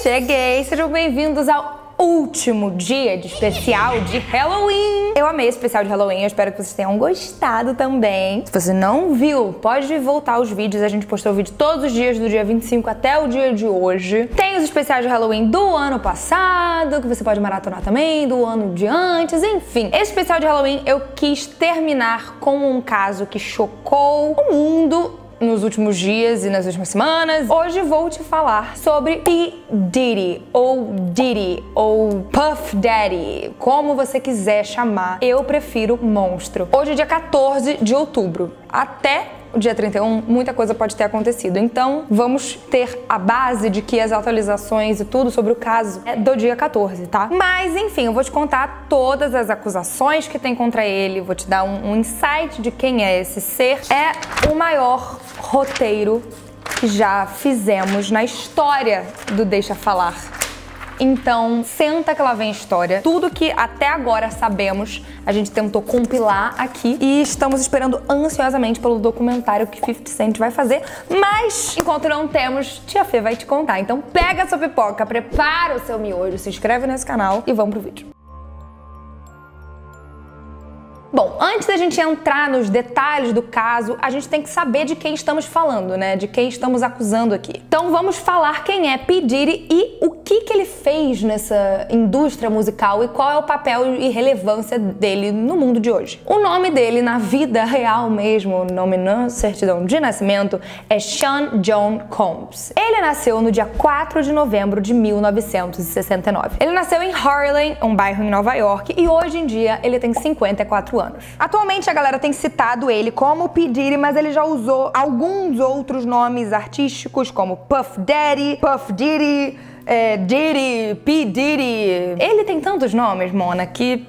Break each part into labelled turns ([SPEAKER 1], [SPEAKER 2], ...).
[SPEAKER 1] Cheguei! Sejam bem-vindos ao último dia de especial de Halloween. Eu amei esse especial de Halloween, eu espero que vocês tenham gostado também. Se você não viu, pode voltar aos vídeos, a gente postou vídeo todos os dias do dia 25 até o dia de hoje. Tem os especiais de Halloween do ano passado, que você pode maratonar também, do ano de antes, enfim. Esse especial de Halloween eu quis terminar com um caso que chocou o mundo nos últimos dias e nas últimas semanas. Hoje vou te falar sobre P. Diddy, ou Diddy, ou Puff Daddy, como você quiser chamar. Eu prefiro monstro. Hoje é dia 14 de outubro. Até o dia 31, muita coisa pode ter acontecido. Então, vamos ter a base de que as atualizações e tudo sobre o caso é do dia 14, tá? Mas, enfim, eu vou te contar todas as acusações que tem contra ele, vou te dar um insight de quem é esse ser. É o maior roteiro que já fizemos na história do Deixa Falar. Então, senta que lá vem a história. Tudo que até agora sabemos, a gente tentou compilar aqui e estamos esperando ansiosamente pelo documentário que 50 Cent vai fazer. Mas, enquanto não temos, Tia Fê vai te contar. Então, pega a sua pipoca, prepara o seu miojo, se inscreve nesse canal e vamos pro vídeo. Bom, antes da gente entrar nos detalhes do caso, a gente tem que saber de quem estamos falando, né? De quem estamos acusando aqui. Então vamos falar quem é P. Diddy e o que ele fez nessa indústria musical e qual é o papel e relevância dele no mundo de hoje. O nome dele na vida real mesmo, o nome na certidão de nascimento, é Sean John Combs. Ele nasceu no dia 4 de novembro de 1969. Ele nasceu em Harlem, um bairro em Nova York, e hoje em dia ele tem 54 anos. Atualmente a galera tem citado ele como P. Diddy, mas ele já usou alguns outros nomes artísticos como Puff Daddy, Puff Diddy, Diddy, P. Diddy. Ele tem tantos nomes, Mona, que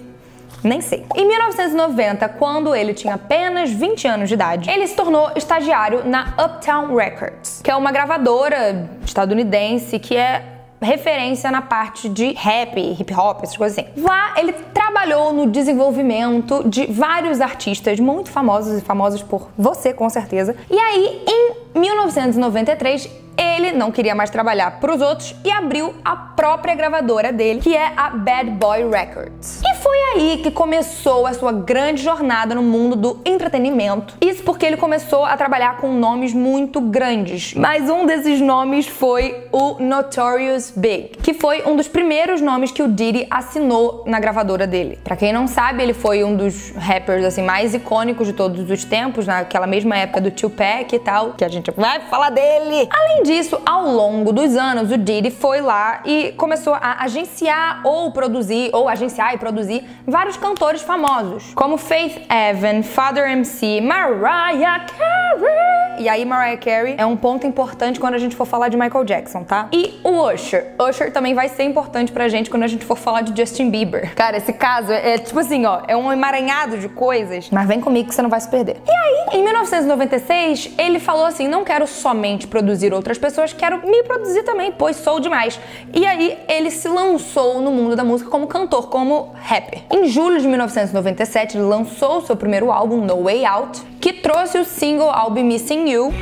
[SPEAKER 1] nem sei. Em 1990, quando ele tinha apenas 20 anos de idade, ele se tornou estagiário na Uptown Records, que é uma gravadora estadunidense que é referência na parte de rap, hip hop, essas coisas assim. Lá ele trabalhou no desenvolvimento de vários artistas muito famosos e famosos por você, com certeza. E aí, em 1993, ele não queria mais trabalhar para os outros e abriu a própria gravadora dele, que é a Bad Boy Records. E foi aí que começou a sua grande jornada no mundo do entretenimento. Isso porque ele começou a trabalhar com nomes muito grandes. Mas um desses nomes foi o Notorious Big, que foi um dos primeiros nomes que o Diddy assinou na gravadora dele. Pra quem não sabe, ele foi um dos rappers assim mais icônicos de todos os tempos, naquela mesma época do Tupac e tal, que a gente vai falar dele. Além disso, ao longo dos anos, o Diddy foi lá e começou a agenciar ou produzir, ou agenciar e produzir vários cantores famosos, como Faith Evans, Father MC, Mariah Carey. E aí Mariah Carey é um ponto importante quando a gente for falar de Michael Jackson, tá? E o Usher. Usher também vai ser importante pra gente quando a gente for falar de Justin Bieber. Cara, esse caso é tipo assim, ó, é um emaranhado de coisas, mas vem comigo que você não vai se perder. E aí, em 1996, ele falou assim, não quero somente produzir outras pessoas, quero me produzir também, pois sou demais. E aí, ele se lançou no mundo da música como cantor, como rapper. Em julho de 1997, ele lançou seu primeiro álbum, No Way Out, que trouxe o single I'll Be Missing You,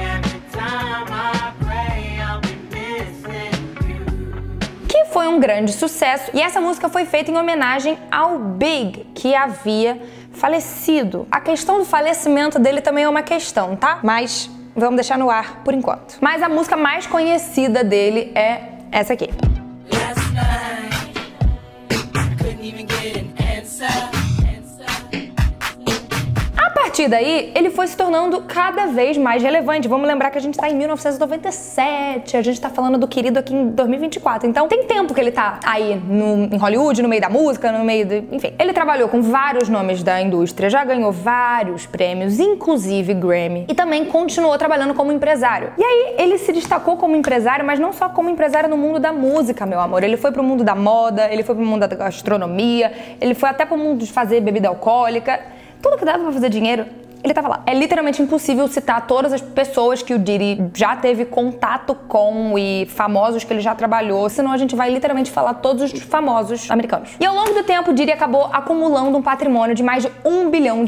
[SPEAKER 1] que foi um grande sucesso. E essa música foi feita em homenagem ao Big, que havia falecido. A questão do falecimento dele também é uma questão, tá? Mas vamos deixar no ar por enquanto. Mas a música mais conhecida dele é essa aqui. A partir daí, ele foi se tornando cada vez mais relevante. Vamos lembrar que a gente tá em 1997, a gente tá falando do querido aqui em 2024. Então, tem tempo que ele tá aí em Hollywood, no meio da música, no meio do... Enfim, ele trabalhou com vários nomes da indústria, já ganhou vários prêmios, inclusive Grammy, e também continuou trabalhando como empresário. E aí, ele se destacou como empresário, mas não só como empresário no mundo da música, meu amor. Ele foi pro mundo da moda, ele foi pro mundo da gastronomia, ele foi até pro mundo de fazer bebida alcoólica. Tudo que dava pra fazer dinheiro, ele tava lá. É literalmente impossível citar todas as pessoas que o Diddy já teve contato com e famosos que ele já trabalhou, senão a gente vai literalmente falar todos os famosos americanos. E ao longo do tempo, o Diddy acabou acumulando um patrimônio de mais de $1 bilhão.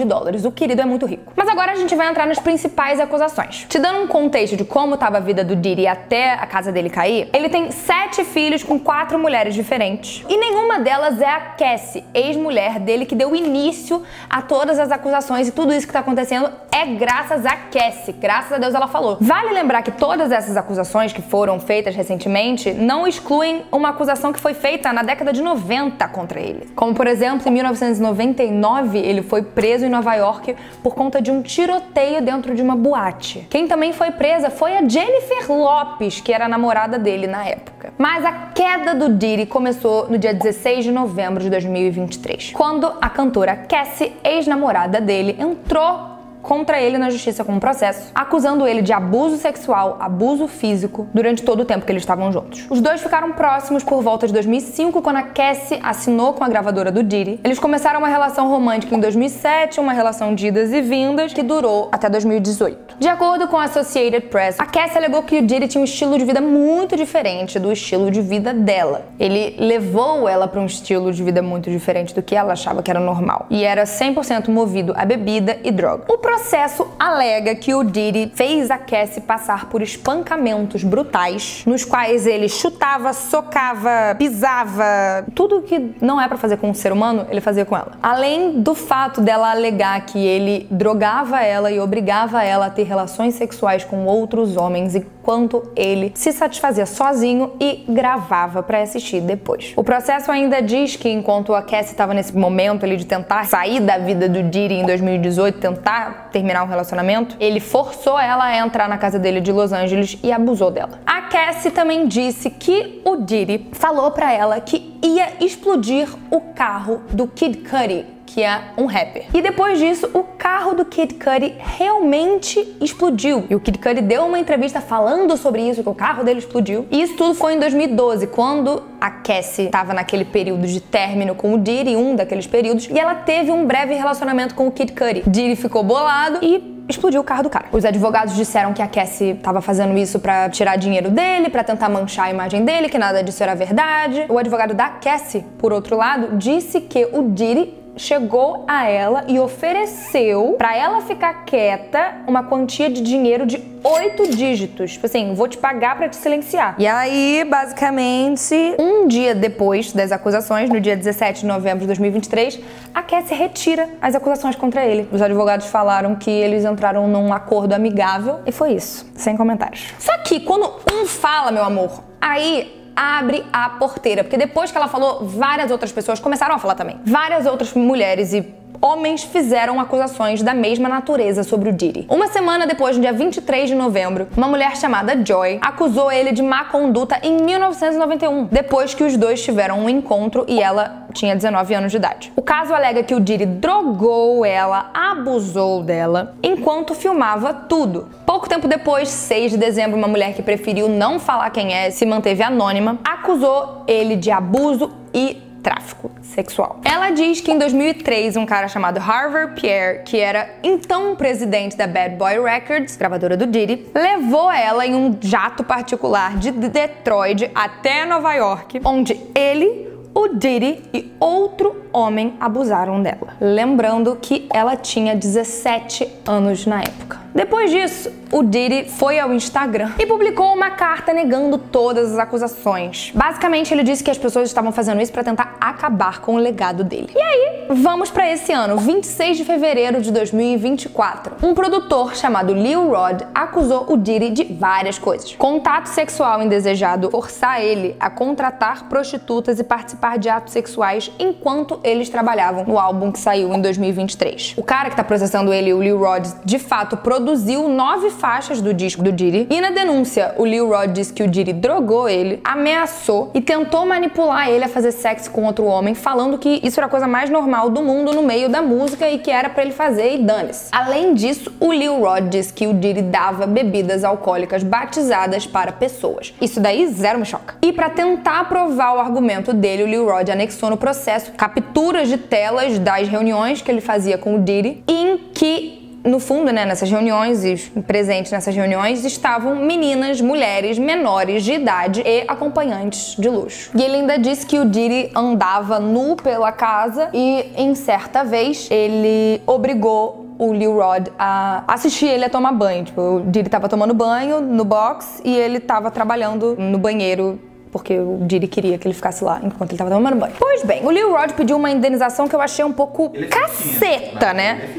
[SPEAKER 1] O querido é muito rico. Mas agora a gente vai entrar nas principais acusações. Te dando um contexto de como estava a vida do Diddy até a casa dele cair, ele tem 7 filhos com 4 mulheres diferentes. E nenhuma delas é a Cassie, ex-mulher dele, que deu início a todas as acusações, e tudo isso que tá acontecendo é graças a Cassie. Graças a Deus ela falou. Vale lembrar que todas essas acusações que foram feitas recentemente não excluem uma acusação que foi feita na década de 90 contra ele. Como, por exemplo, em 1999, ele foi preso em Nova York por conta de um tiroteio dentro de uma boate. Quem também foi presa foi a Jennifer Lopez, que era a namorada dele na época. Mas a queda do Diddy começou no dia 16 de novembro de 2023, quando a cantora Cassie, ex-namorada dele, entrou contra ele na justiça com um processo, acusando ele de abuso sexual, abuso físico, durante todo o tempo que eles estavam juntos. Os dois ficaram próximos por volta de 2005, quando a Cassie assinou com a gravadora do Diddy. Eles começaram uma relação romântica em 2007, uma relação de idas e vindas, que durou até 2018. De acordo com a Associated Press, a Cassie alegou que o Diddy tinha um estilo de vida muito diferente do estilo de vida dela. Ele levou ela para um estilo de vida muito diferente do que ela achava que era normal, e era 100% movido a bebida e droga. O processo alega que o Diddy fez a Cassie passar por espancamentos brutais, nos quais ele chutava, socava, pisava, tudo que não é pra fazer com um ser humano, ele fazia com ela. Além do fato dela alegar que ele drogava ela e obrigava ela a ter relações sexuais com outros homens enquanto ele se satisfazia sozinho e gravava pra assistir depois. O processo ainda diz que enquanto a Cassie estava nesse momento ali de tentar sair da vida do Diddy em 2018, tentar terminar um relacionamento, ele forçou ela a entrar na casa dele de Los Angeles e abusou dela. A Cassie também disse que o Diddy falou pra ela que ia explodir o carro do Kid Cudi, que é um rapper. E depois disso, o carro do Kid Cudi realmente explodiu. E o Kid Cudi deu uma entrevista falando sobre isso, que o carro dele explodiu. E isso tudo foi em 2012, quando a Cassie estava naquele período de término com o Diddy, um daqueles períodos, e ela teve um breve relacionamento com o Kid Cudi. Diddy ficou bolado e explodiu o carro do cara. Os advogados disseram que a Cassie estava fazendo isso pra tirar dinheiro dele, pra tentar manchar a imagem dele, que nada disso era verdade. O advogado da Cassie, por outro lado, disse que o Diddy chegou a ela e ofereceu pra ela ficar quieta uma quantia de dinheiro de 8 dígitos. Tipo assim, vou te pagar pra te silenciar. E aí, basicamente, um dia depois das acusações, no dia 17 de novembro de 2023, a Cassie retira as acusações contra ele. Os advogados falaram que eles entraram num acordo amigável e foi isso. Sem comentários. Só que quando um fala, meu amor, aí abre a porteira, porque depois que ela falou, várias outras pessoas começaram a falar também. Várias outras mulheres e homens fizeram acusações da mesma natureza sobre o Diddy. Uma semana depois, no dia 23 de novembro, uma mulher chamada Joy acusou ele de má conduta em 1991, depois que os dois tiveram um encontro e ela tinha 19 anos de idade. O caso alega que o Diddy drogou ela, abusou dela, enquanto filmava tudo. Pouco tempo depois, 6 de dezembro, uma mulher que preferiu não falar quem é, se manteve anônima, acusou ele de abuso e tráfico sexual. Ela diz que em 2003, um cara chamado Harvey Pierre, que era então presidente da Bad Boy Records, gravadora do Diddy, levou ela em um jato particular de Detroit até Nova York, onde ele, o Diddy e outro homem abusaram dela. Lembrando que ela tinha 17 anos na época. Depois disso, o Diddy foi ao Instagram e publicou uma carta negando todas as acusações. Basicamente, ele disse que as pessoas estavam fazendo isso para tentar acabar com o legado dele. E aí, vamos para esse ano, 26 de fevereiro de 2024. Um produtor chamado Lil Rod acusou o Diddy de várias coisas. Contato sexual indesejado, forçar ele a contratar prostitutas e participar de atos sexuais enquanto eles trabalhavam no álbum que saiu em 2023. O cara que tá processando ele, o Lil Rod, de fato produziu 9 faixas do disco do Diddy, e na denúncia o Lil Rod disse que o Diddy drogou ele, ameaçou e tentou manipular ele a fazer sexo com outro homem, falando que isso era a coisa mais normal do mundo no meio da música e que era pra ele fazer e dane-se. Além disso, o Lil Rod disse que o Diddy dava bebidas alcoólicas batizadas para pessoas. Isso daí zero me choca. E pra tentar provar o argumento dele, o Lil Rod anexou no processo capturas de telas das reuniões que ele fazia com o Diddy, em que no fundo, né, nessas reuniões e presentes nessas reuniões estavam meninas, mulheres menores de idade e acompanhantes de luxo. E ele ainda disse que o Diddy andava nu pela casa e, em certa vez, ele obrigou o Lil Rod a assistir ele a tomar banho. Tipo, o Diddy tava tomando banho no box e ele tava trabalhando no banheiro porque o Diddy queria que ele ficasse lá enquanto ele tava tomando banho. Pois bem, o Lil Rod pediu uma indenização que eu achei um pouco caceta, né?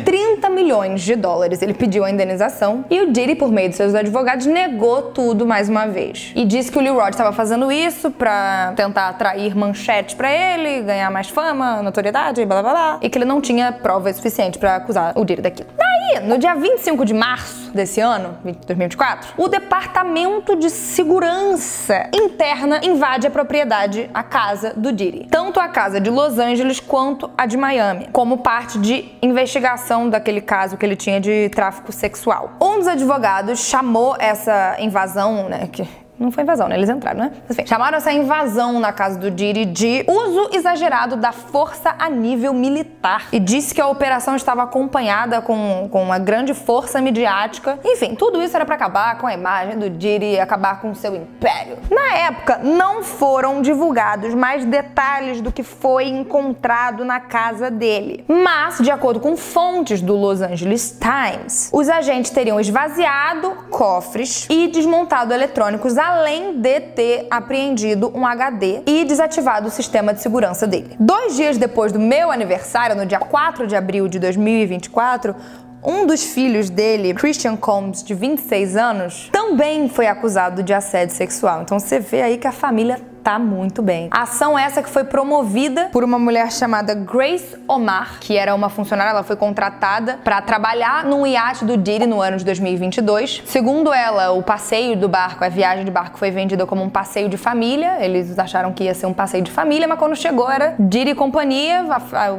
[SPEAKER 1] 30 milhões de dólares ele pediu a indenização e o Diddy, por meio de seus advogados, negou tudo mais uma vez. E disse que o Lil Rod estava fazendo isso pra tentar atrair manchetes pra ele, ganhar mais fama, notoriedade, blá blá blá, e que ele não tinha provas suficientes pra acusar o Diddy daquilo. Daí, no dia 25 de março desse ano, 2024, o Departamento de Segurança Interna invade a propriedade, a casa do Diddy. Tanto a casa de Los Angeles quanto a de Miami, como parte de investigação daquele caso que ele tinha de tráfico sexual. Um dos advogados chamou essa invasão, né, que não foi invasão, né? Eles entraram, né? Mas, enfim, chamaram essa invasão na casa do Diddy de uso exagerado da força a nível militar e disse que a operação estava acompanhada com uma grande força midiática. Enfim, tudo isso era para acabar com a imagem do Diddy e acabar com o seu império. Na época, não foram divulgados mais detalhes do que foi encontrado na casa dele. Mas, de acordo com fontes do Los Angeles Times, os agentes teriam esvaziado cofres e desmontado eletrônicos, além de ter apreendido um HD e desativado o sistema de segurança dele. 2 dias depois do meu aniversário, no dia 4 de abril de 2024, um dos filhos dele, Christian Combs, de 26 anos, também foi acusado de assédio sexual. Então você vê aí que a família tá muito bem. A ação essa que foi promovida por uma mulher chamada Grace Omar, que era uma funcionária, ela foi contratada para trabalhar num iate do Diddy no ano de 2022. Segundo ela, o passeio do barco, a viagem de barco foi vendida como um passeio de família. Eles acharam que ia ser um passeio de família, mas quando chegou era Diddy e companhia,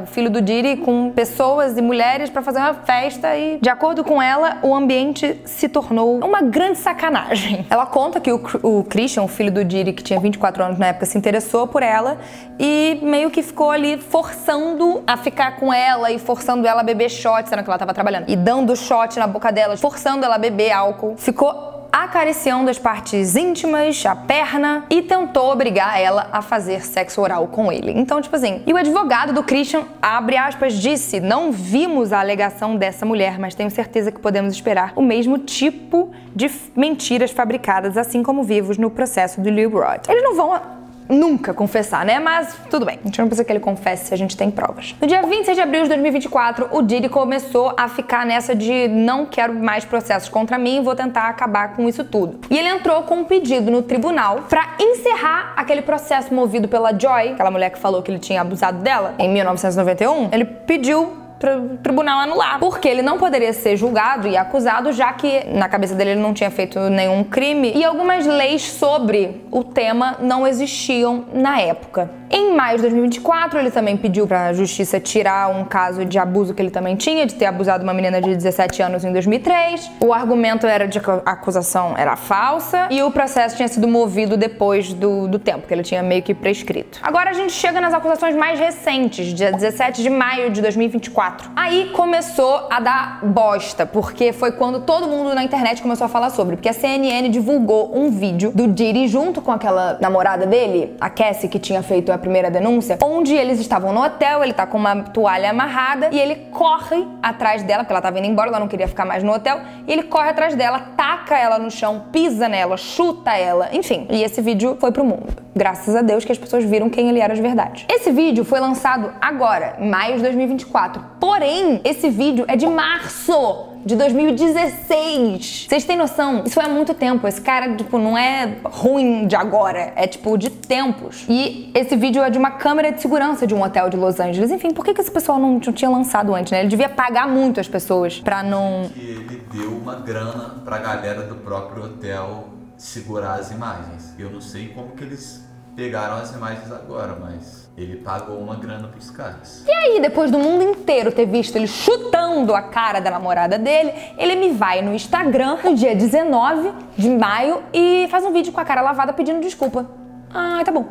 [SPEAKER 1] o filho do Diddy com pessoas e mulheres para fazer uma festa e, de acordo com ela, o ambiente se tornou uma grande sacanagem. Ela conta que o Christian, o filho do Diddy, que tinha 24 anos na época, se interessou por ela e meio que ficou ali forçando a ficar com ela e forçando ela a beber shot, sendo que ela tava trabalhando, e dando shot na boca dela, forçando ela a beber álcool. Ficou acariciando as partes íntimas, a perna, e tentou obrigar ela a fazer sexo oral com ele. Então, tipo assim, e o advogado do Christian, abre aspas, disse: não vimos a alegação dessa mulher, mas tenho certeza que podemos esperar o mesmo tipo de mentiras fabricadas, assim como vivos no processo do Lil Rod. Eles não vão nunca confessar, né? Mas tudo bem, a gente não precisa que ele confesse se a gente tem provas. No dia 26 de abril de 2024, o Diddy começou a ficar nessa de não quero mais processos contra mim, vou tentar acabar com isso tudo. E ele entrou com um pedido no tribunal pra encerrar aquele processo movido pela Joy, aquela mulher que falou que ele tinha abusado dela, em 1991. Ele pediu para o tribunal anular, porque ele não poderia ser julgado e acusado, já que na cabeça dele ele não tinha feito nenhum crime e algumas leis sobre o tema não existiam na época. Em maio de 2024, ele também pediu para a justiça tirar um caso de abuso que ele também tinha, de ter abusado uma menina de 17 anos em 2003. O argumento era de que a acusação era falsa e o processo tinha sido movido depois do tempo, que ele tinha meio que prescrito. Agora a gente chega nas acusações mais recentes, dia 17 de maio de 2024. Aí começou a dar bosta, porque foi quando todo mundo na internet começou a falar sobre, porque a CNN divulgou um vídeo do Diddy junto com aquela namorada dele, a Cassie, que tinha feito a primeira denúncia, onde eles estavam no hotel, ele tá com uma toalha amarrada e ele corre atrás dela, porque ela tava indo embora, ela não queria ficar mais no hotel, e ele corre atrás dela, taca ela no chão, pisa nela, chuta ela, enfim. E esse vídeo foi pro mundo. Graças a Deus que as pessoas viram quem ele era de verdade. Esse vídeo foi lançado agora, em maio de 2024. Porém, esse vídeo é de março de 2016. Vocês têm noção? Isso é há muito tempo. Esse cara, tipo, não é ruim de agora. É, tipo, de tempos. E esse vídeo é de uma câmera de segurança de um hotel de Los Angeles. Enfim, por que esse pessoal não tinha lançado antes, né? Ele devia pagar muito as pessoas pra não...
[SPEAKER 2] Ele deu uma grana pra galera do próprio hotel segurar as imagens. Eu não sei como que eles pegaram as imagens agora, mas ele pagou uma grana pros caras.
[SPEAKER 1] E aí, depois do mundo inteiro ter visto ele chutando a cara da namorada dele, ele me vai no Instagram no dia 19 de maio e faz um vídeo com a cara lavada pedindo desculpa. Ah, tá bom.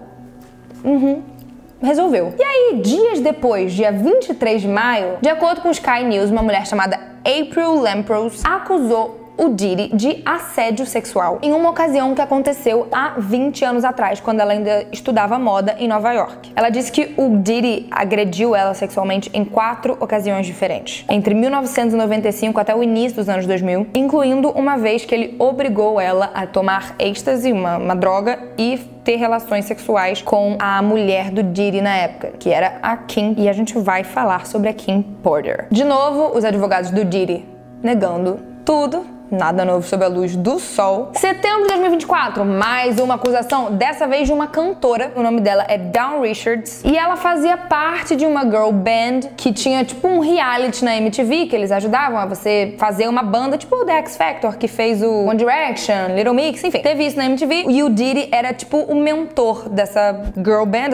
[SPEAKER 1] Resolveu. E aí, dias depois, dia 23 de maio, de acordo com o Sky News, uma mulher chamada April Lamprose acusou o Diddy de assédio sexual em uma ocasião que aconteceu há 20 anos atrás, quando ela ainda estudava moda em Nova York. Ela disse que o Diddy agrediu ela sexualmente em 4 ocasiões diferentes, entre 1995 até o início dos anos 2000, incluindo uma vez que ele obrigou ela a tomar êxtase, uma droga, e ter relações sexuais com a mulher do Diddy na época, que era a Kim, e a gente vai falar sobre a Kim Porter. De novo, os advogados do Diddy negando tudo. Nada novo sob a luz do sol. Setembro de 2024, mais uma acusação, dessa vez de uma cantora. O nome dela é Dawn Richards. E ela fazia parte de uma girl band que tinha tipo um reality na MTV, que eles ajudavam a você fazer uma banda, tipo o The X Factor, que fez o One Direction, Little Mix, enfim. Teve isso na MTV. E o Diddy era tipo o mentor dessa girl band,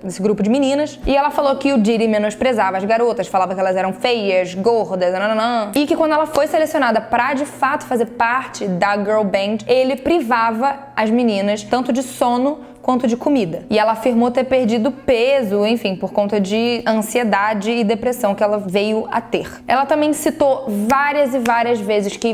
[SPEAKER 1] desse grupo de meninas. E ela falou que o Diddy menosprezava as garotas, falava que elas eram feias, gordas, nananã. E que quando ela foi selecionada pra, de fato, fazer parte da girl band, ele privava as meninas tanto de sono quanto de comida. E ela afirmou ter perdido peso, enfim, por conta de ansiedade e depressão que ela veio a ter. Ela também citou várias e várias vezes que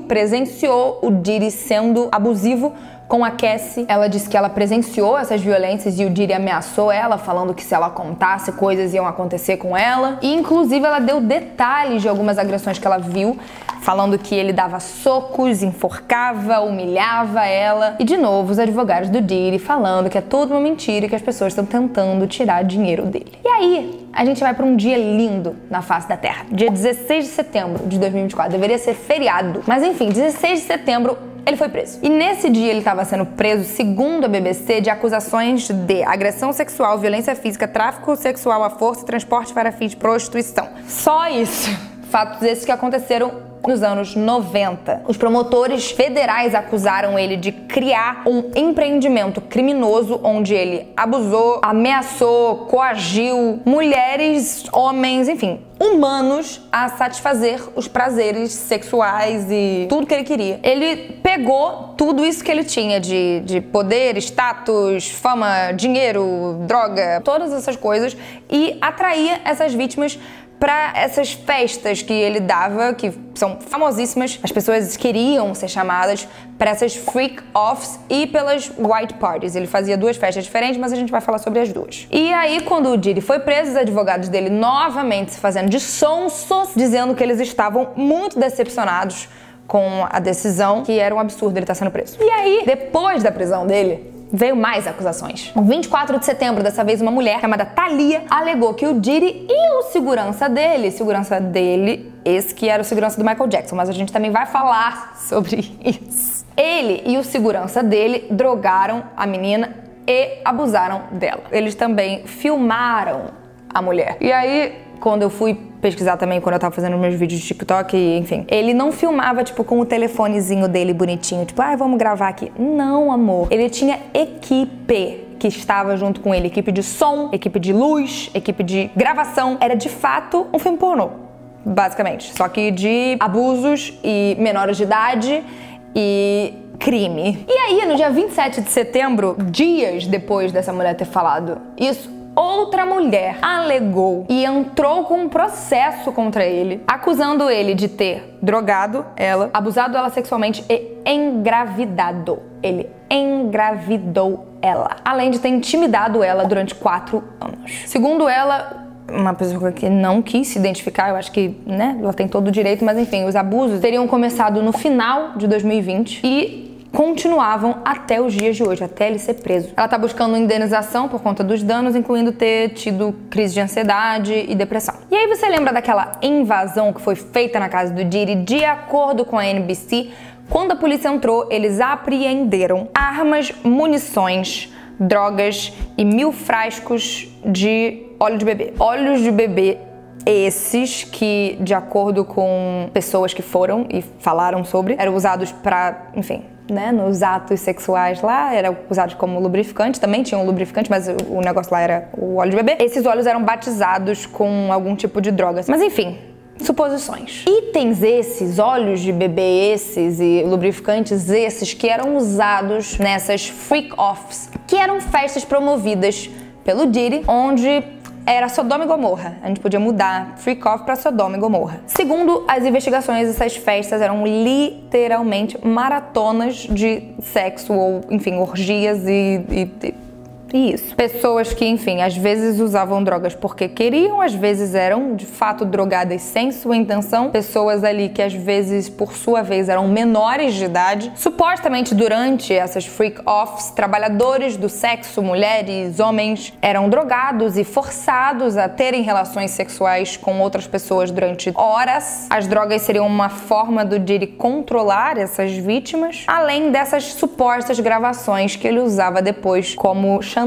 [SPEAKER 1] presenciou o Diddy sendo abusivo com a Cassie. Ela disse que ela presenciou essas violências e o Diddy ameaçou ela, falando que se ela contasse, coisas iam acontecer com ela. E, inclusive, ela deu detalhes de algumas agressões que ela viu, falando que ele dava socos, enforcava, humilhava ela. E, de novo, os advogados do Diddy falando que é tudo uma mentira e que as pessoas estão tentando tirar dinheiro dele. E aí, a gente vai para um dia lindo na face da Terra. Dia 16 de setembro de 2024. Deveria ser feriado. Mas, enfim, 16 de setembro, ele foi preso. E nesse dia ele estava sendo preso, segundo a BBC, de acusações de agressão sexual, violência física, tráfico sexual à força e transporte para fins de prostituição. Só isso. Fatos esses que aconteceram nos anos 90. Os promotores federais acusaram ele de criar um empreendimento criminoso onde ele abusou, ameaçou, coagiu mulheres, homens, enfim, humanos a satisfazer os prazeres sexuais e tudo que ele queria. Ele pegou tudo isso que ele tinha de poder, status, fama, dinheiro, droga, todas essas coisas, e atraía essas vítimas para essas festas que ele dava, que são famosíssimas. As pessoas queriam ser chamadas para essas freak-offs e pelas white parties. Ele fazia 2 festas diferentes, mas a gente vai falar sobre as 2. E aí, quando o Diddy foi preso, os advogados dele novamente se fazendo de sonsos, dizendo que eles estavam muito decepcionados com a decisão, que era um absurdo ele estar sendo preso. E aí, depois da prisão dele, veio mais acusações. No 24 de setembro, dessa vez, uma mulher chamada Thalia alegou que o Diddy e o segurança dele, esse que era o segurança do Michael Jackson, mas a gente também vai falar sobre isso. Ele e o segurança dele drogaram a menina e abusaram dela. Eles também filmaram a mulher. E aí, quando eu fui pesquisar também, quando eu tava fazendo meus vídeos de TikTok, enfim, ele não filmava, tipo, com o telefonezinho dele bonitinho, tipo, vamos gravar aqui. Não, amor. Ele tinha equipe que estava junto com ele, equipe de som, equipe de luz, equipe de gravação. Era, de fato, um filme pornô, basicamente. Só que de abusos e menores de idade e crime. E aí, no dia 27 de setembro, dias depois dessa mulher ter falado isso, outra mulher alegou e entrou com um processo contra ele, acusando ele de ter drogado ela, abusado dela sexualmente e engravidado. Ele engravidou ela, além de ter intimidado ela durante 4 anos. Segundo ela, uma pessoa que não quis se identificar, eu acho que, né, ela tem todo o direito, mas enfim, os abusos teriam começado no final de 2020 e continuavam até os dias de hoje, até ele ser preso. Ela tá buscando indenização por conta dos danos, incluindo ter tido crise de ansiedade e depressão. E aí você lembra daquela invasão que foi feita na casa do Diddy? De acordo com a NBC, quando a polícia entrou, eles apreenderam armas, munições, drogas e 1000 frascos de óleo de bebê. Óleos de bebê esses que, de acordo com pessoas que foram e falaram sobre, eram usados para, enfim, né, nos atos sexuais lá, eram usados como lubrificante, também tinha um lubrificante, mas o negócio lá era o óleo de bebê. Esses óleos eram batizados com algum tipo de droga. Mas enfim, suposições. Itens esses, óleos de bebê esses e lubrificantes esses que eram usados nessas freak-offs, que eram festas promovidas pelo Diddy, onde era Sodoma e Gomorra. A gente podia mudar Freak Off pra Sodoma e Gomorra. Segundo as investigações, essas festas eram literalmente maratonas de sexo ou, enfim, orgias e isso. Pessoas que, enfim, às vezes usavam drogas porque queriam, às vezes eram, de fato, drogadas sem sua intenção. Pessoas ali que, às vezes, por sua vez, eram menores de idade. Supostamente, durante essas freak-offs, trabalhadores do sexo, mulheres, homens, eram drogados e forçados a terem relações sexuais com outras pessoas durante horas. As drogas seriam uma forma do Diddy controlar essas vítimas, além dessas supostas gravações que ele usava depois como chantagem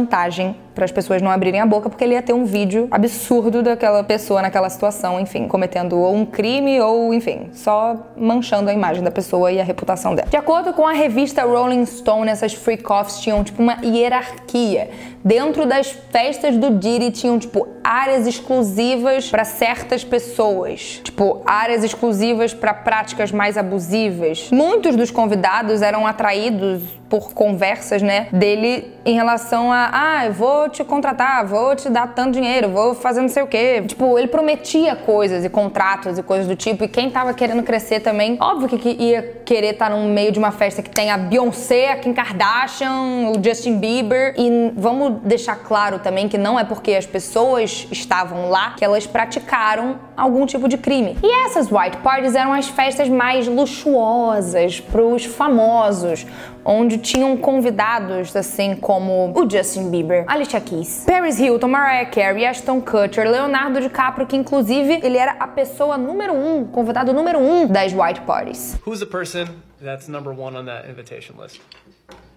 [SPEAKER 1] para as pessoas não abrirem a boca, porque ele ia ter um vídeo absurdo daquela pessoa naquela situação, enfim, cometendo ou um crime ou, enfim, só manchando a imagem da pessoa e a reputação dela. De acordo com a revista Rolling Stone, essas freak-offs tinham, tipo, uma hierarquia. Dentro das festas do Diddy tinham, tipo, áreas exclusivas para certas pessoas, tipo, áreas exclusivas para práticas mais abusivas. Muitos dos convidados eram atraídos por conversas, né, dele em relação a, eu vou te contratar, vou te dar tanto dinheiro, vou fazer não sei o quê. Tipo, ele prometia coisas e contratos e coisas do tipo, e quem tava querendo crescer também, óbvio que ia querer estar no meio de uma festa que tem a Beyoncé, a Kim Kardashian, o Justin Bieber. E vamos deixar claro também que não é porque as pessoas estavam lá que elas praticaram algum tipo de crime. E essas white parties eram as festas mais luxuosas pros famosos, onde tinham convidados assim como o Justin Bieber, Alicia Keys, Paris Hilton, Mariah Carey, Ashton Kutcher, Leonardo DiCaprio, que inclusive ele era a pessoa número 1, convidado número 1 das white parties.
[SPEAKER 3] Who's the person that's number 1 on that invitation list?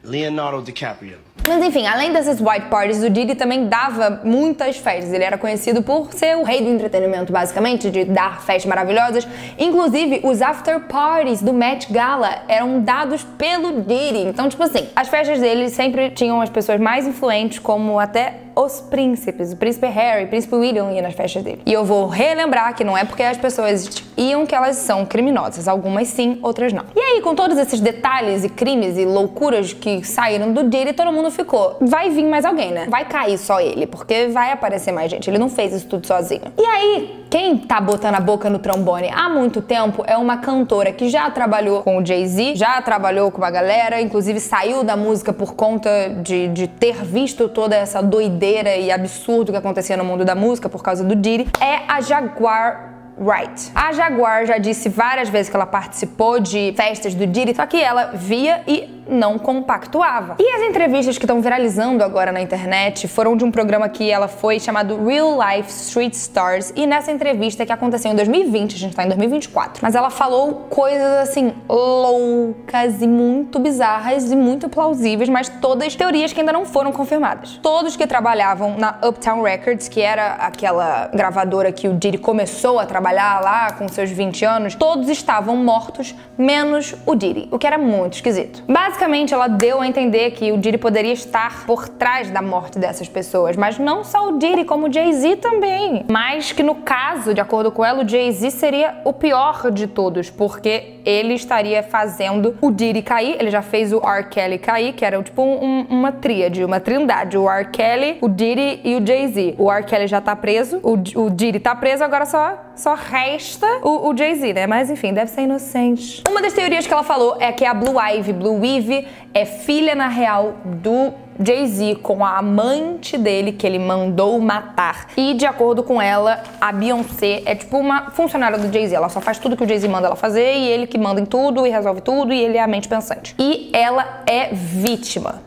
[SPEAKER 4] Leonardo DiCaprio.
[SPEAKER 1] Mas enfim, além dessas white parties, o Diddy também dava muitas festas. Ele era conhecido por ser o rei do entretenimento, basicamente, de dar festas maravilhosas. Inclusive, os after parties do Met Gala eram dados pelo Diddy. Então, tipo assim, as festas dele sempre tinham as pessoas mais influentes, como até os príncipes. O príncipe Harry, o príncipe William ia nas festas dele. E eu vou relembrar que não é porque as pessoas iam que elas são criminosas. Algumas sim, outras não. E aí, com todos esses detalhes e crimes e loucuras que saíram do Diddy, todo mundo ficou, vai vir mais alguém, né? Vai cair só ele, porque vai aparecer mais gente. Ele não fez isso tudo sozinho. E aí, quem tá botando a boca no trombone há muito tempo é uma cantora que já trabalhou com o Jay-Z, já trabalhou com uma galera, inclusive saiu da música por conta de ter visto toda essa doideira e absurdo que acontecia no mundo da música por causa do Diddy, é a Jaguar Wright. A Jaguar já disse várias vezes que ela participou de festas do Diddy, só que ela via e não compactuava. E as entrevistas que estão viralizando agora na internet foram de um programa que ela foi chamado Real Life Street Stars, e nessa entrevista que aconteceu em 2020, a gente tá em 2024, mas ela falou coisas assim loucas e muito bizarras e muito plausíveis, mas todas teorias que ainda não foram confirmadas. Todos que trabalhavam na Uptown Records, que era aquela gravadora que o Diddy começou a trabalhar lá com seus 20 anos, todos estavam mortos, menos o Diddy, o que era muito esquisito. Basicamente, ela deu a entender que o Diddy poderia estar por trás da morte dessas pessoas, mas não só o Diddy, como o Jay-Z também. Mas que no caso, de acordo com ela, o Jay-Z seria o pior de todos, porque ele estaria fazendo o Diddy cair. Ele já fez o R. Kelly cair, que era tipo uma tríade, uma trindade. O R. Kelly, o Diddy e o Jay-Z. O R. Kelly já tá preso, o Diddy tá preso, agora só resta o Jay-Z, né? Mas enfim, deve ser inocente. Uma das teorias que ela falou é que a Blue Ivy é filha, na real, do Jay-Z com a amante dele, que ele mandou matar. E de acordo com ela, a Beyoncé é tipo uma funcionária do Jay-Z. Ela só faz tudo que o Jay-Z manda ela fazer, e ele que manda em tudo e resolve tudo, e ele é a mente pensante. E ela é vítima,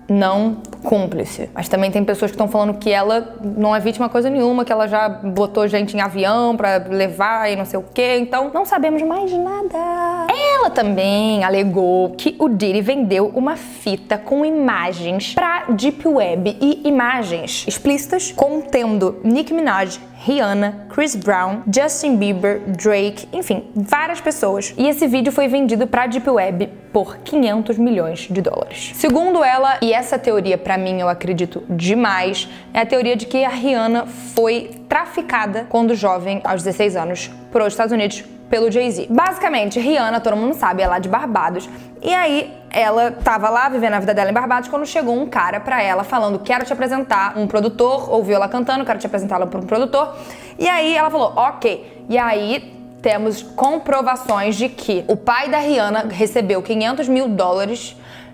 [SPEAKER 1] não cúmplice. Mas também tem pessoas que estão falando que ela não é vítima coisa nenhuma, que ela já botou gente em avião pra levar e não sei o quê. Então, não sabemos mais nada. Ela também alegou que o Diddy vendeu uma fita com imagens pra Deep Web, e imagens explícitas contendo Nicki Minaj, Rihanna, Chris Brown, Justin Bieber, Drake, enfim, várias pessoas. E esse vídeo foi vendido pra Deep Web por 500 milhões de dólares. Segundo ela, e essa teoria pra mim eu acredito demais, é a teoria de que a Rihanna foi traficada quando jovem, aos 16 anos, para os Estados Unidos pelo Jay-Z. Basicamente, Rihanna, todo mundo sabe, é lá de Barbados. E aí, ela tava lá vivendo a vida dela em Barbados quando chegou um cara pra ela falando: quero te apresentar um produtor, ouviu ela cantando, quero te apresentar ela pra um produtor. E aí ela falou: ok. E aí temos comprovações de que o pai da Rihanna recebeu $500 mil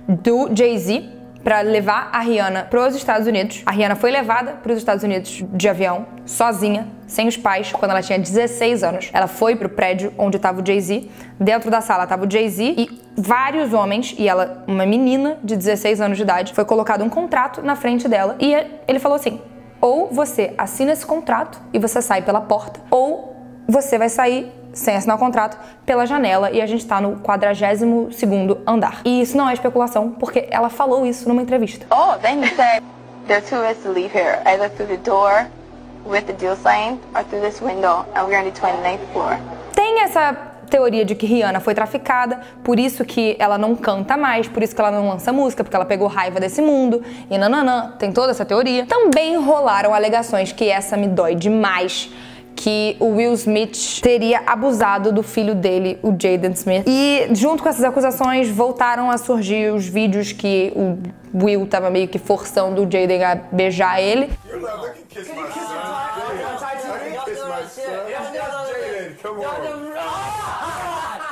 [SPEAKER 1] do Jay-Z pra levar a Rihanna pros Estados Unidos. A Rihanna foi levada pros Estados Unidos de avião, sozinha, sem os pais, quando ela tinha 16 anos. Ela foi pro prédio onde tava o Jay-Z. Dentro da sala tava o Jay-Z e vários homens, e ela, uma menina de 16 anos de idade, foi colocado um contrato na frente dela e ele falou assim: ou você assina esse contrato e você sai pela porta, ou você vai sair sem assinar o contrato pela janela, e a gente tá no 42º andar. E isso não é especulação, porque ela falou isso numa entrevista.
[SPEAKER 5] Oh, then he said there are two ways to leave here, either through the door with the deal signed or through this window, and we're on the 29th floor.
[SPEAKER 1] Tem essa teoria de que Rihanna foi traficada, por isso que ela não canta mais, por isso que ela não lança música, porque ela pegou raiva desse mundo, e nananã, tem toda essa teoria. Também rolaram alegações, que essa me dói demais, que o Will Smith teria abusado do filho dele, o Jaden Smith. E junto com essas acusações voltaram a surgir os vídeos que o Will tava meio que forçando o Jaden a beijar ele.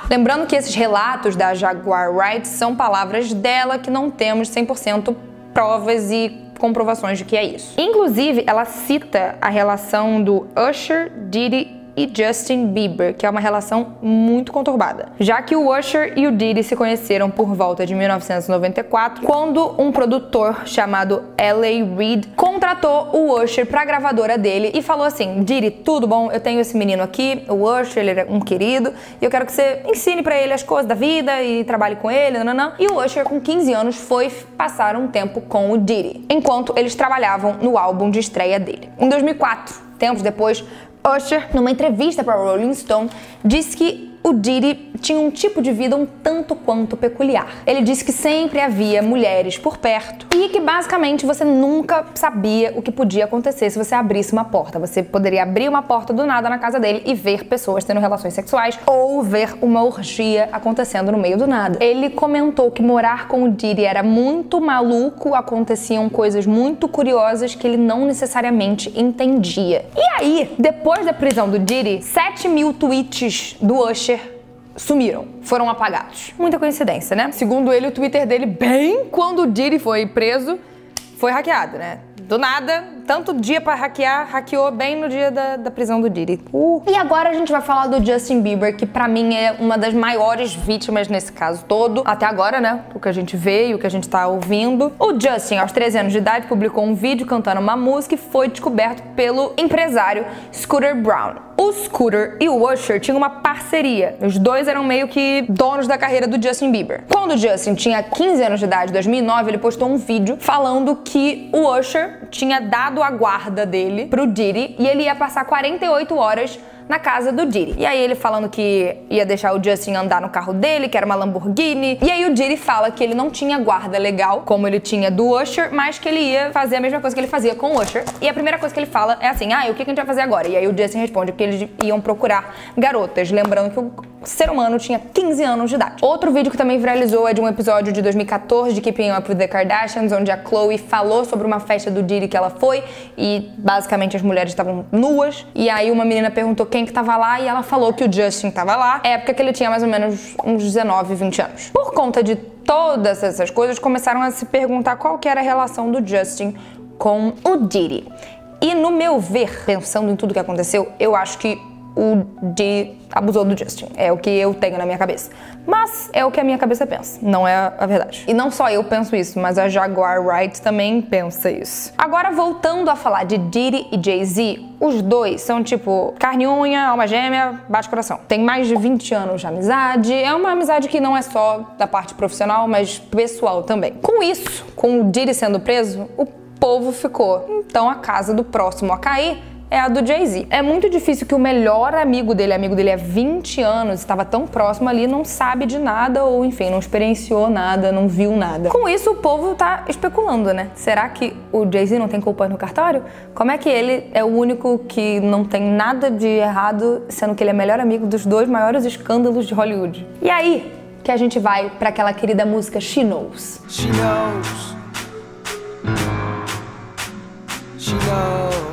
[SPEAKER 1] Lembrando que esses relatos da Jaguar Wright são palavras dela, que não temos 100% provas e comprovações de que é isso. Inclusive, ela cita a relação do Usher, Diddy e Justin Bieber, que é uma relação muito conturbada, já que o Usher e o Diddy se conheceram por volta de 1994, quando um produtor chamado L.A. Reid contratou o Usher pra gravadora dele e falou assim: Diddy, tudo bom? Eu tenho esse menino aqui, o Usher, ele é um querido, e eu quero que você ensine pra ele as coisas da vida e trabalhe com ele, nananã. E o Usher, com 15 anos, foi passar um tempo com o Diddy, enquanto eles trabalhavam no álbum de estreia dele. Em 2004, tempos depois, Usher, numa entrevista para Rolling Stone, disse que o Diddy tinha um tipo de vida um tanto quanto peculiar. Ele disse que sempre havia mulheres por perto e que basicamente você nunca sabia o que podia acontecer se você abrisse uma porta. Você poderia abrir uma porta do nada na casa dele e ver pessoas tendo relações sexuais, ou ver uma orgia acontecendo no meio do nada. Ele comentou que morar com o Diddy era muito maluco, aconteciam coisas muito curiosas que ele não necessariamente entendia. E aí, depois da prisão do Diddy, 7 mil tweets do Usher sumiram, foram apagados. Muita coincidência, né? Segundo ele, o Twitter dele, bem quando o Diddy foi preso, foi hackeado, né? Do nada, tanto dia pra hackear, hackeou bem no dia da prisão do Diddy. E agora a gente vai falar do Justin Bieber, que pra mim é uma das maiores vítimas nesse caso todo. Até agora, né? O que a gente vê e o que a gente tá ouvindo. O Justin, aos 13 anos de idade, publicou um vídeo cantando uma música e foi descoberto pelo empresário Scooter Braun. O Scooter e o Usher tinham uma parceria. Os dois eram meio que donos da carreira do Justin Bieber. Quando o Justin tinha 15 anos de idade, em 2009, ele postou um vídeo falando que o Usher tinha dado a guarda dele pro Diddy e ele ia passar 48 horas na casa do Diddy. E aí ele falando que ia deixar o Justin andar no carro dele, que era uma Lamborghini. E aí o Diddy fala que ele não tinha guarda legal, como ele tinha do Usher, mas que ele ia fazer a mesma coisa que ele fazia com o Usher. E a primeira coisa que ele fala é assim: e o que a gente vai fazer agora? E aí o Justin responde que eles iam procurar garotas, lembrando que o ser humano tinha 15 anos de idade. Outro vídeo que também viralizou é de um episódio de 2014 de Keeping Up with the Kardashians, onde a Khloe falou sobre uma festa do Diddy que ela foi e basicamente as mulheres estavam nuas. E aí uma menina perguntou quem que tava lá e ela falou que o Justin tava lá, época que ele tinha mais ou menos uns 19, 20 anos. Por conta de todas essas coisas, começaram a se perguntar qual que era a relação do Justin com o Diddy. E no meu ver, pensando em tudo que aconteceu, eu acho que o Diddy abusou do Justin. É o que eu tenho na minha cabeça. Mas é o que a minha cabeça pensa, não é a verdade. E não só eu penso isso, mas a Jaguar Wright também pensa isso. Agora, voltando a falar de Diddy e Jay-Z, os dois são tipo carne e unha, alma gêmea, bate coração. Tem mais de 20 anos de amizade. É uma amizade que não é só da parte profissional, mas pessoal também. Com isso, com o Diddy sendo preso, o povo ficou: então a casa do próximo a cair é a do Jay-Z. É muito difícil que o melhor amigo dele há 20 anos, estava tão próximo ali, não sabe de nada ou, enfim, não experienciou nada, não viu nada. Com isso, o povo tá especulando, né? Será que o Jay-Z não tem culpa no cartório? Como é que ele é o único que não tem nada de errado, sendo que ele é melhor amigo dos 2 maiores escândalos de Hollywood? E aí que a gente vai pra aquela querida música She Knows.
[SPEAKER 6] She knows. She knows.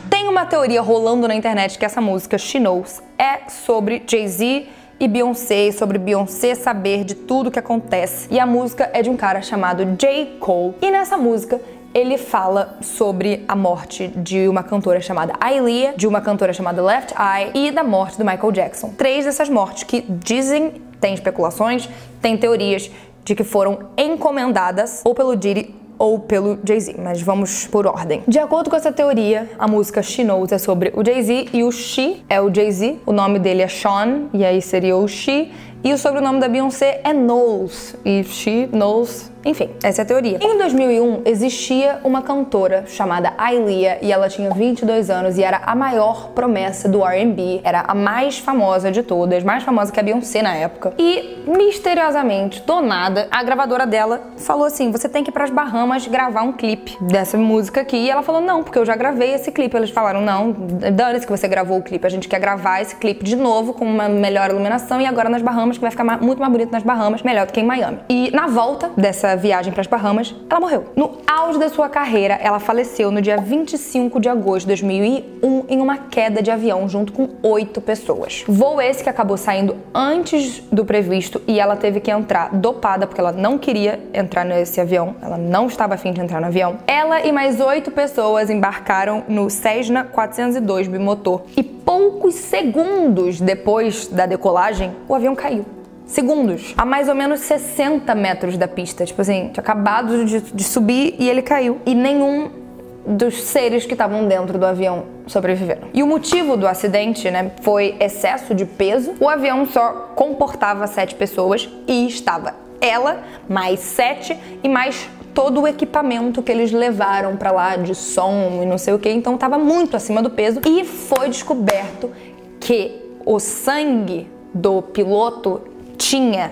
[SPEAKER 1] Tem uma teoria rolando na internet que essa música She Knows é sobre Jay-Z e Beyoncé, sobre Beyoncé saber de tudo que acontece. E a música é de um cara chamado J. Cole. E nessa música ele fala sobre a morte de uma cantora chamada Aaliyah, de uma cantora chamada Left Eye e da morte do Michael Jackson. 3 dessas mortes que dizem, tem especulações, tem teorias de que foram encomendadas ou pelo Diddy ou pelo Jay-Z, mas vamos por ordem. De acordo com essa teoria, a música She Knows é sobre o Jay-Z e o She é o Jay-Z, o nome dele é Sean, e aí seria o She, e o sobrenome da Beyoncé é Knowles, e She Knows, enfim, essa é a teoria. Em 2001, existia uma cantora chamada Aaliyah e ela tinha 22 anos e era a maior promessa do R&B, era a mais famosa de todas, mais famosa que a Beyoncé na época. E, misteriosamente, do nada, a gravadora dela falou assim, você tem que ir pras Bahamas gravar um clipe dessa música aqui. E ela falou, não, porque eu já gravei esse clipe. Eles falaram, não, dane-se que você gravou o clipe, a gente quer gravar esse clipe de novo com uma melhor iluminação e agora nas Bahamas, que vai ficar muito mais bonito nas Bahamas, melhor do que em Miami. E na volta dessa viagem para as Bahamas, ela morreu. No auge da sua carreira, ela faleceu no dia 25 de agosto de 2001 em uma queda de avião junto com 8 pessoas. Voo esse que acabou saindo antes do previsto e ela teve que entrar dopada porque ela não queria entrar nesse avião, ela não estava a fim de entrar no avião. Ela e mais 8 pessoas embarcaram no Cessna 402 bimotor e poucos segundos depois da decolagem, o avião caiu. Segundos, a mais ou menos 60 metros da pista. Tipo assim, tinha acabado de subir e ele caiu. E nenhum dos seres que estavam dentro do avião sobreviveram. E o motivo do acidente, né, foi excesso de peso. O avião só comportava 7 pessoas e estava ela, mais 7 e mais todo o equipamento que eles levaram pra lá de som e não sei o que. Então tava muito acima do peso. E foi descoberto que o sangue do piloto tinha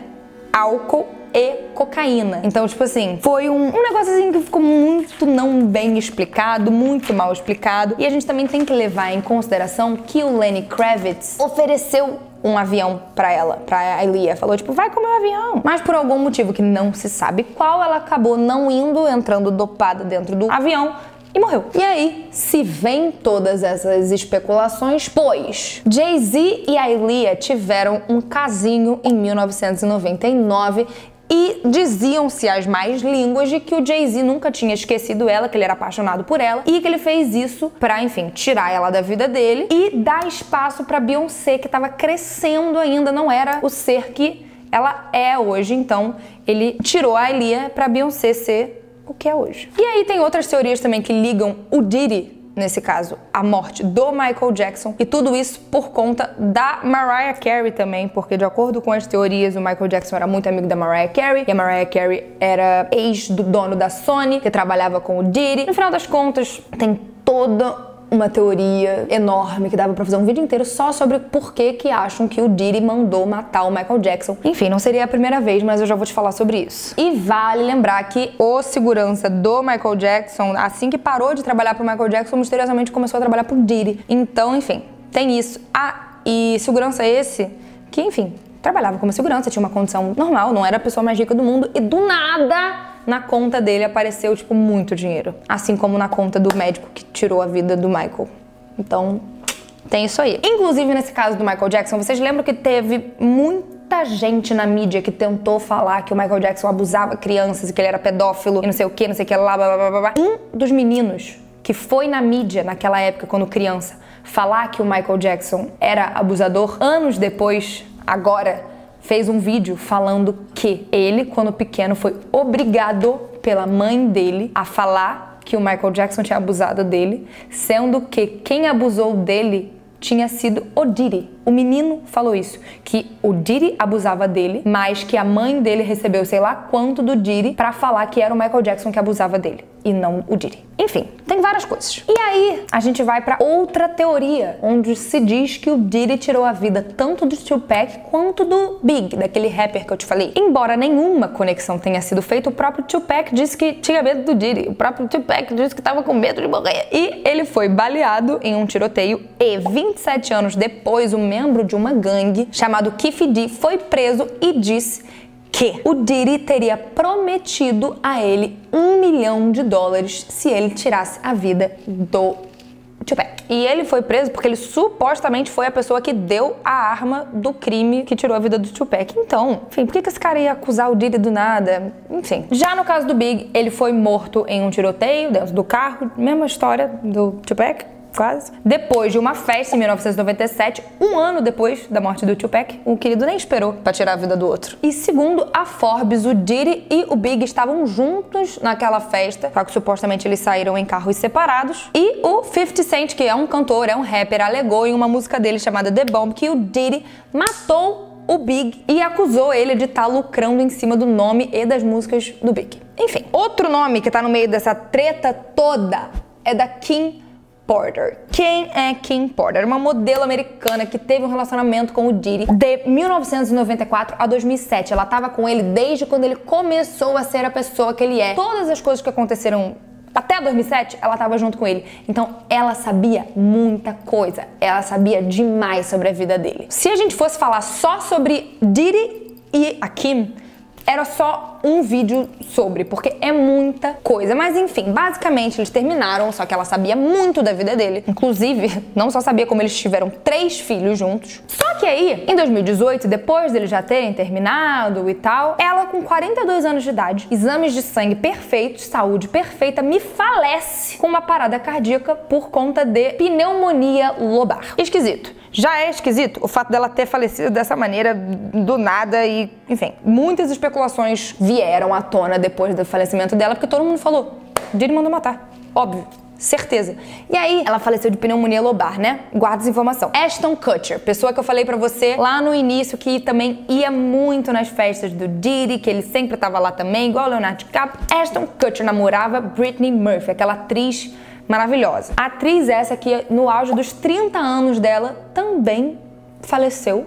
[SPEAKER 1] álcool e cocaína. Então, tipo assim, foi um negócio assim que ficou muito não bem explicado, muito mal explicado. E a gente também tem que levar em consideração que o Lenny Kravitz ofereceu um avião pra ela, pra Aaliyah. Falou, tipo, vai comer um avião. Mas por algum motivo que não se sabe qual, ela acabou não indo, entrando dopada dentro do avião e morreu. E aí se vem todas essas especulações, pois Jay-Z e Aaliyah tiveram um casinho em 1999 e diziam-se as más línguas de que o Jay-Z nunca tinha esquecido ela, que ele era apaixonado por ela e que ele fez isso pra, enfim, tirar ela da vida dele e dar espaço pra Beyoncé, que tava crescendo ainda, não era o ser que ela é hoje. Então ele tirou a Aaliyah pra Beyoncé ser o que é hoje. E aí tem outras teorias também que ligam o Diddy, nesse caso, a morte do Michael Jackson, e tudo isso por conta da Mariah Carey também, porque de acordo com as teorias, o Michael Jackson era muito amigo da Mariah Carey, e a Mariah Carey era ex do dono da Sony, que trabalhava com o Diddy. No final das contas, tem toda uma teoria enorme que dava pra fazer um vídeo inteiro só sobre por que acham que o Diddy mandou matar o Michael Jackson. Enfim, não seria a primeira vez, mas eu já vou te falar sobre isso. E vale lembrar que o segurança do Michael Jackson, assim que parou de trabalhar pro Michael Jackson, misteriosamente começou a trabalhar pro Diddy. Então, enfim, tem isso. E segurança esse que, enfim, trabalhava como segurança, tinha uma condição normal, não era a pessoa mais rica do mundo e do nada na conta dele apareceu, tipo, muito dinheiro. Assim como na conta do médico que tirou a vida do Michael. Então, tem isso aí. Inclusive, nesse caso do Michael Jackson, vocês lembram que teve muita gente na mídia que tentou falar que o Michael Jackson abusava crianças e que ele era pedófilo e não sei o que lá, blá, blá, blá, blá. Um dos meninos que foi na mídia naquela época, quando criança, falar que o Michael Jackson era abusador, anos depois, agora, fez um vídeo falando que ele, quando pequeno, foi obrigado pela mãe dele a falar que o Michael Jackson tinha abusado dele, sendo que quem abusou dele tinha sido o Diddy. O menino falou isso, que o Diddy abusava dele, mas que a mãe dele recebeu sei lá quanto do Diddy pra falar que era o Michael Jackson que abusava dele e não o Diddy. Enfim, tem várias coisas. E aí, a gente vai pra outra teoria, onde se diz que o Diddy tirou a vida tanto do Tupac quanto do Big, daquele rapper que eu te falei. Embora nenhuma conexão tenha sido feita, o próprio Tupac disse que tinha medo do Diddy. O próprio Tupac disse que tava com medo de morrer. E ele foi baleado em um tiroteio e 27 anos depois, um membro de uma gangue chamado Keffe D foi preso e disse que o Diddy teria prometido a ele $1 milhão se ele tirasse a vida do Tupac. E ele foi preso porque ele supostamente foi a pessoa que deu a arma do crime que tirou a vida do Tupac. Então, enfim, por que esse cara ia acusar o Diddy do nada? Enfim. Já no caso do Big, ele foi morto em um tiroteio dentro do carro. Mesma história do Tupac. Quase. Depois de uma festa em 1997, um ano depois da morte do Tupac, o querido nem esperou pra tirar a vida do outro. E segundo a Forbes, o Diddy e o Big estavam juntos naquela festa, só que supostamente eles saíram em carros separados. E o 50 Cent, que é um cantor, é um rapper, alegou em uma música dele chamada The Bomb que o Diddy matou o Big e acusou ele de estar lucrando em cima do nome e das músicas do Big. Enfim, outro nome que tá no meio dessa treta toda é da Kim Porter. Quem é Kim Porter? Uma modelo americana que teve um relacionamento com o Diddy de 1994 a 2007. Ela tava com ele desde quando ele começou a ser a pessoa que ele é. Todas as coisas que aconteceram até 2007, ela tava junto com ele. Então, ela sabia muita coisa. Ela sabia demais sobre a vida dele. Se a gente fosse falar só sobre Diddy e a Kim, era só um vídeo sobre, porque é muita coisa. Mas enfim, basicamente eles terminaram, só que ela sabia muito da vida dele. Inclusive, não só sabia como eles tiveram 3 filhos juntos. Só que aí, em 2018, depois deles já terem terminado e tal, ela com 42 anos de idade, exames de sangue perfeitos, saúde perfeita, me falece com uma parada cardíaca por conta de pneumonia lobar. Esquisito. Já é esquisito o fato dela ter falecido dessa maneira, do nada, e, enfim, muitas especulações vieram à tona depois do falecimento dela, porque todo mundo falou, Diddy mandou matar, óbvio, certeza. E aí, ela faleceu de pneumonia lobar, né? Guarda essa informação. Ashton Kutcher, pessoa que eu falei pra você lá no início, que também ia muito nas festas do Diddy, que ele sempre tava lá também, igual o Leonardo DiCaprio. Ashton Kutcher namorava Brittany Murphy, aquela atriz maravilhosa. A atriz essa que, no auge dos 30 anos dela, também faleceu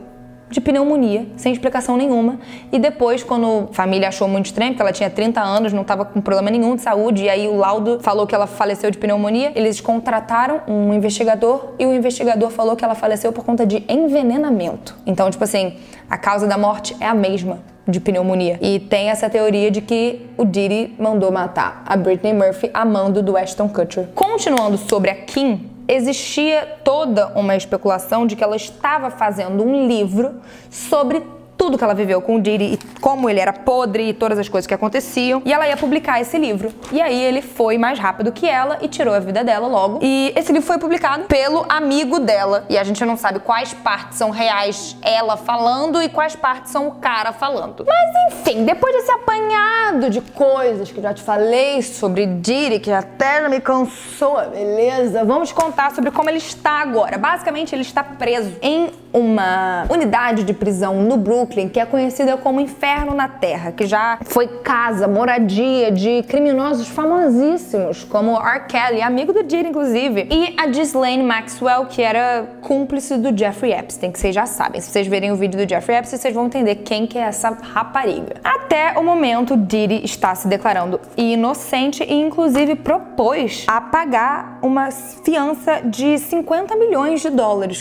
[SPEAKER 1] de pneumonia, sem explicação nenhuma. E depois, quando a família achou muito estranho, porque ela tinha 30 anos, não estava com problema nenhum de saúde, e aí o laudo falou que ela faleceu de pneumonia, eles contrataram um investigador, e o investigador falou que ela faleceu por conta de envenenamento. Então, tipo assim, a causa da morte é a mesma, de pneumonia. E tem essa teoria de que o Diddy mandou matar a Brittany Murphy a mando do Ashton Kutcher. Continuando sobre a Kim, existia toda uma especulação de que ela estava fazendo um livro sobre tudo que ela viveu com o Diddy e como ele era podre e todas as coisas que aconteciam. E ela ia publicar esse livro. E aí ele foi mais rápido que ela e tirou a vida dela logo. E esse livro foi publicado pelo amigo dela. E a gente não sabe quais partes são reais ela falando e quais partes são o cara falando. Mas enfim, depois desse apanhado de coisas que eu já te falei sobre Diddy, que até já me cansou, beleza? Vamos contar sobre como ele está agora. Basicamente, ele está preso em uma unidade de prisão no Brooklyn, que é conhecida como Inferno na Terra, que já foi casa, moradia de criminosos famosíssimos, como R. Kelly, amigo do Diddy, inclusive, e a Ghislaine Maxwell, que era cúmplice do Jeffrey Epstein, que vocês já sabem. Se vocês verem o vídeo do Jeffrey Epstein, vocês vão entender quem que é essa rapariga. Até o momento, Diddy está se declarando inocente e, inclusive, propôs a pagar uma fiança de $50 milhões,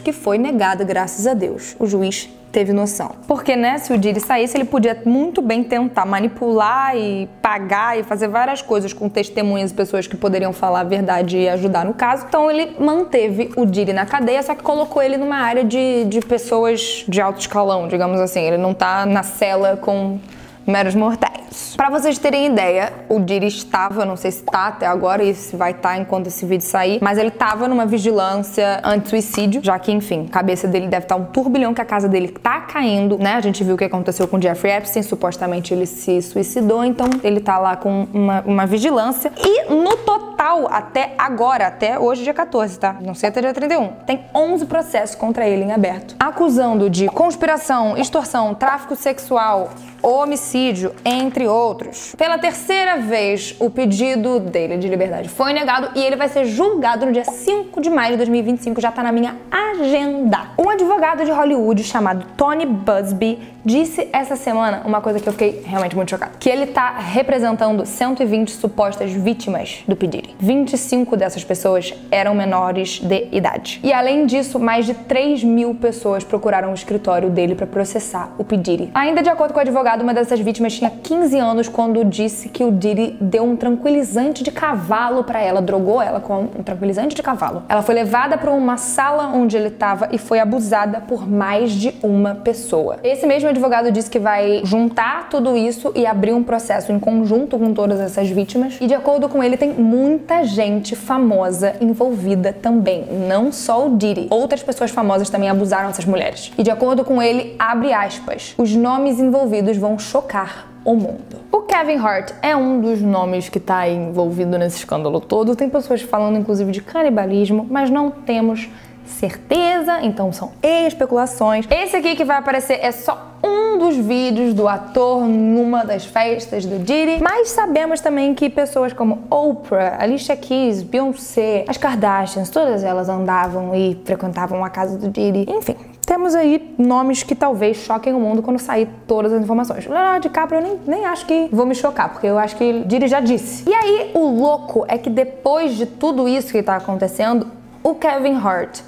[SPEAKER 1] que foi negada, graças a Deus. O juiz teve noção. Porque, né, se o Diddy saísse, ele podia muito bem tentar manipular e pagar e fazer várias coisas com testemunhas e pessoas que poderiam falar a verdade e ajudar no caso. Então ele manteve o Diddy na cadeia, só que colocou ele numa área de pessoas de alto escalão, digamos assim. Ele não tá na cela com meros mortais. isso. Pra vocês terem ideia, o Diddy estava, não sei se tá até agora e se vai estar enquanto esse vídeo sair, mas ele tava numa vigilância anti-suicídio, já que, enfim, a cabeça dele deve estar um turbilhão, que a casa dele tá caindo, né? A gente viu o que aconteceu com o Jeffrey Epstein, supostamente ele se suicidou, então ele tá lá com uma vigilância. E no total, até agora, até hoje, dia 14, tá? Não sei até dia 31, tem 11 processos contra ele em aberto, acusando de conspiração, extorsão, tráfico sexual, homicídio, entre outros. Pela terceira vez, o pedido dele de liberdade foi negado e ele vai ser julgado no dia 5 de maio de 2025, já tá na minha agenda. Um advogado de Hollywood chamado Tony Buzbee disse essa semana uma coisa que eu fiquei realmente muito chocada, que ele tá representando 120 supostas vítimas do P. Diddy. 25 dessas pessoas eram menores de idade. E além disso, mais de 3.000 pessoas procuraram o escritório dele para processar o P. Diddy. Ainda de acordo com o advogado, uma dessas vítimas tinha 15 anos quando disse que o Diddy deu um tranquilizante de cavalo pra ela, drogou ela com um tranquilizante de cavalo. Ela foi levada pra uma sala onde ele tava e foi abusada por mais de uma pessoa. Esse mesmo advogado disse que vai juntar tudo isso e abrir um processo em conjunto com todas essas vítimas. E de acordo com ele, tem muita gente famosa envolvida também, não só o Diddy. Outras pessoas famosas também abusaram dessas mulheres. E de acordo com ele, abre aspas, os nomes envolvidos vão chocar o mundo. O Kevin Hart é um dos nomes que tá envolvido nesse escândalo todo. Tem pessoas falando inclusive de canibalismo, mas não temos certeza, então são especulações. Esse aqui que vai aparecer é só um dos vídeos do ator numa das festas do Diddy, mas sabemos também que pessoas como Oprah, Alicia Keys, Beyoncé, as Kardashians, todas elas andavam e frequentavam a casa do Diddy. Enfim, temos aí nomes que talvez choquem o mundo quando sair todas as informações. Leonardo DiCaprio eu nem acho que vou me chocar, porque eu acho que Diddy já disse. E aí, o louco é que depois de tudo isso que tá acontecendo, o Kevin Hart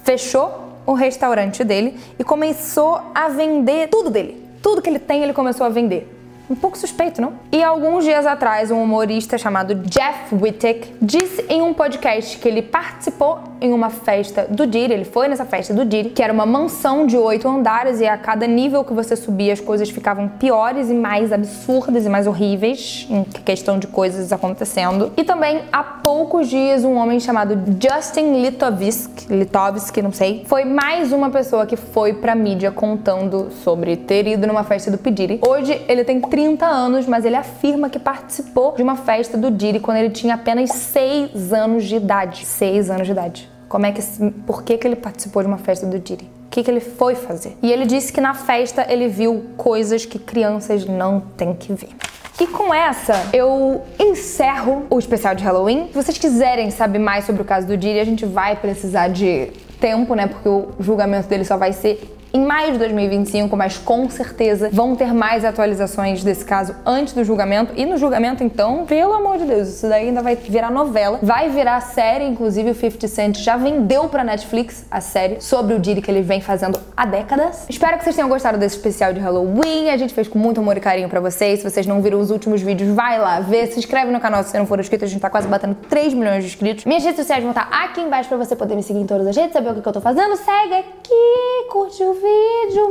[SPEAKER 1] fechou o restaurante dele e começou a vender tudo dele. Tudo que ele tem, ele começou a vender. Um pouco suspeito, não? E alguns dias atrás, um humorista chamado Jeff Wittek disse em um podcast que ele participou em uma festa do Diddy, ele foi nessa festa do Diddy, que era uma mansão de 8 andares e a cada nível que você subia as coisas ficavam piores e mais absurdas e mais horríveis em questão de coisas acontecendo. E também, há poucos dias, um homem chamado Justin Litovsky, não sei, foi mais uma pessoa que foi pra mídia contando sobre ter ido numa festa do P. Diddy. Hoje, ele tem 30 anos, mas ele afirma que participou de uma festa do Diddy quando ele tinha apenas 6 anos de idade. 6 anos de idade. Por que ele participou de uma festa do Diddy? O que ele foi fazer? E ele disse que na festa ele viu coisas que crianças não têm que ver. E com essa, eu encerro o especial de Halloween. Se vocês quiserem saber mais sobre o caso do Diddy, a gente vai precisar de tempo, né? Porque o julgamento dele só vai ser em maio de 2025, mas com certeza vão ter mais atualizações desse caso antes do julgamento. E no julgamento, então, pelo amor de Deus, isso daí ainda vai virar novela. Vai virar série, inclusive o 50 Cent já vendeu pra Netflix a série sobre o Diddy que ele vem fazendo há décadas. Espero que vocês tenham gostado desse especial de Halloween. A gente fez com muito amor e carinho pra vocês. Se vocês não viram os últimos vídeos, vai lá ver. Se inscreve no canal se você não for inscrito. A gente tá quase batendo 3 milhões de inscritos. Minhas redes sociais vão estar aqui embaixo pra você poder me seguir em todas as redes, saber o que eu tô fazendo. Segue aqui, curte o vídeo.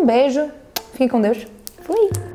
[SPEAKER 1] Um beijo. Fiquem com Deus. Fui.